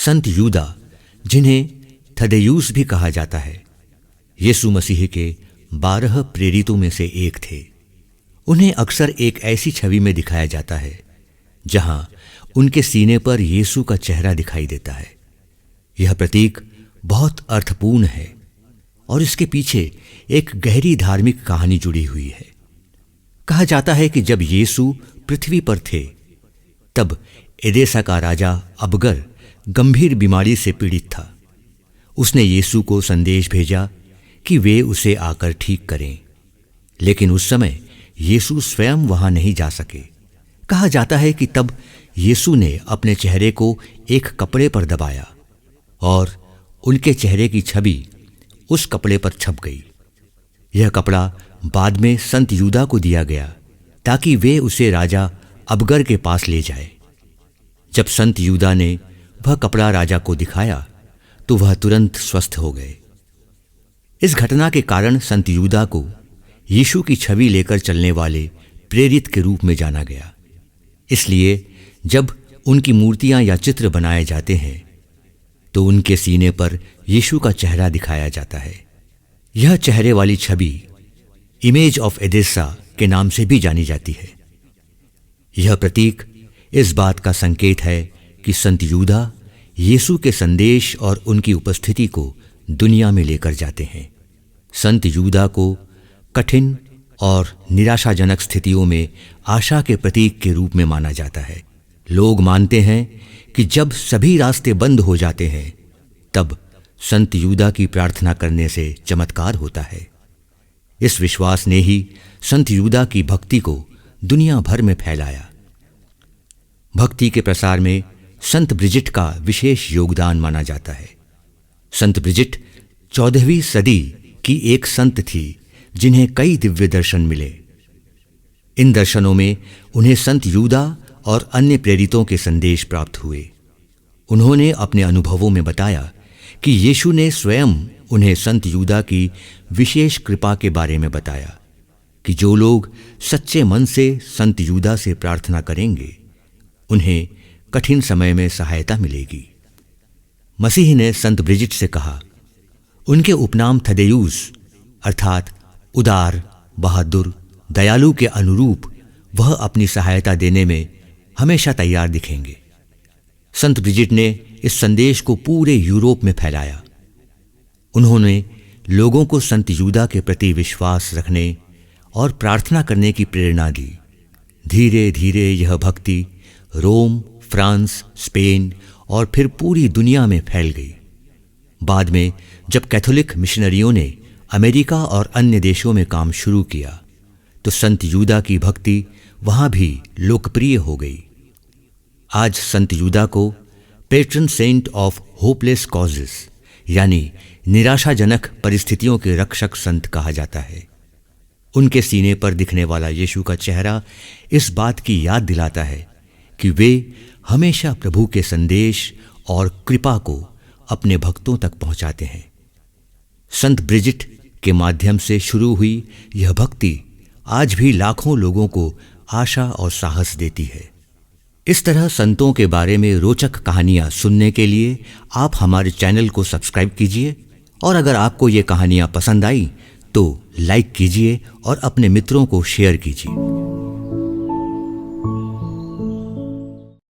संत यूदा, जिन्हें थदेयूस भी कहा जाता है, यीशु मसीह के 12 प्रेरितों में से एक थे। उन्हें अक्सर एक ऐसी छवि में दिखाया जाता है जहां उनके सीने पर यीशु का चेहरा दिखाई देता है। यह प्रतीक बहुत अर्थपूर्ण है और इसके पीछे एक गहरी धार्मिक कहानी जुड़ी हुई है। कहा जाता है कि जब यीशु पृथ्वी पर थे तब एदेसा का राजा अबगर गंभीर बीमारी से पीड़ित था। उसने यीशु को संदेश भेजा कि वे उसे आकर ठीक करें, लेकिन उस समय यीशु स्वयं वहां नहीं जा सके। कहा जाता है कि तब यीशु ने अपने चेहरे को एक कपड़े पर दबाया और उनके चेहरे की छवि उस कपड़े पर छप गई। यह कपड़ा बाद में संत यूदा को दिया गया ताकि वे उसे राजा अबगर के पास ले जाए। जब संत यूदा ने वह कपड़ा राजा को दिखाया तो वह तुरंत स्वस्थ हो गए। इस घटना के कारण संत यूदा को यीशु की छवि लेकर चलने वाले प्रेरित के रूप में जाना गया। इसलिए जब उनकी मूर्तियां या चित्र बनाए जाते हैं तो उनके सीने पर यीशु का चेहरा दिखाया जाता है। यह चेहरे वाली छवि इमेज ऑफ एदेसा के नाम से भी जानी जाती है। यह प्रतीक इस बात का संकेत है कि संत यूदा यीशु के संदेश और उनकी उपस्थिति को दुनिया में लेकर जाते हैं। संत यूदा को कठिन और निराशाजनक स्थितियों में आशा के प्रतीक के रूप में माना जाता है। लोग मानते हैं कि जब सभी रास्ते बंद हो जाते हैं तब संत यूदा की प्रार्थना करने से चमत्कार होता है। इस विश्वास ने ही संत यूदा की भक्ति को दुनिया भर में फैलाया। भक्ति के प्रसार में संत ब्रिजिट का विशेष योगदान माना जाता है। संत ब्रिजिट 14वीं सदी की एक संत थी जिन्हें कई दिव्य दर्शन मिले। इन दर्शनों में उन्हें संत यूदा और अन्य प्रेरितों के संदेश प्राप्त हुए। उन्होंने अपने अनुभवों में बताया कि यीशु ने स्वयं उन्हें संत यूदा की विशेष कृपा के बारे में बताया कि जो लोग सच्चे मन से संत यूदा से प्रार्थना करेंगे उन्हें कठिन समय में सहायता मिलेगी। मसीह ने संत ब्रिजिट से कहा, उनके उपनाम थदेयूस अर्थात उदार, बहादुर, दयालु के अनुरूप वह अपनी सहायता देने में हमेशा तैयार दिखेंगे। संत ब्रिजिट ने इस संदेश को पूरे यूरोप में फैलाया। उन्होंने लोगों को संत यूदा के प्रति विश्वास रखने और प्रार्थना करने की प्रेरणा दी। धीरे धीरे यह भक्ति रोम, फ्रांस, स्पेन और फिर पूरी दुनिया में फैल गई। बाद में जब कैथोलिक मिशनरियों ने अमेरिका और अन्य देशों में काम शुरू किया तो संत यूदा की भक्ति वहां भी लोकप्रिय हो गई। आज संत यूदा को patron saint of hopeless causes यानी निराशाजनक परिस्थितियों के रक्षक संत कहा जाता है। उनके सीने पर दिखने वाला यीशु का चेहरा इस बात की याद दिलाता है कि वे हमेशा प्रभु के संदेश और कृपा को अपने भक्तों तक पहुंचाते हैं। संत ब्रिजिट के माध्यम से शुरू हुई यह भक्ति आज भी लाखों लोगों को आशा और साहस देती है। इस तरह संतों के बारे में रोचक कहानियां सुनने के लिए आप हमारे चैनल को सब्सक्राइब कीजिए और अगर आपको ये कहानियां पसंद आई तो लाइक कीजिए और अपने मित्रों को शेयर कीजिए।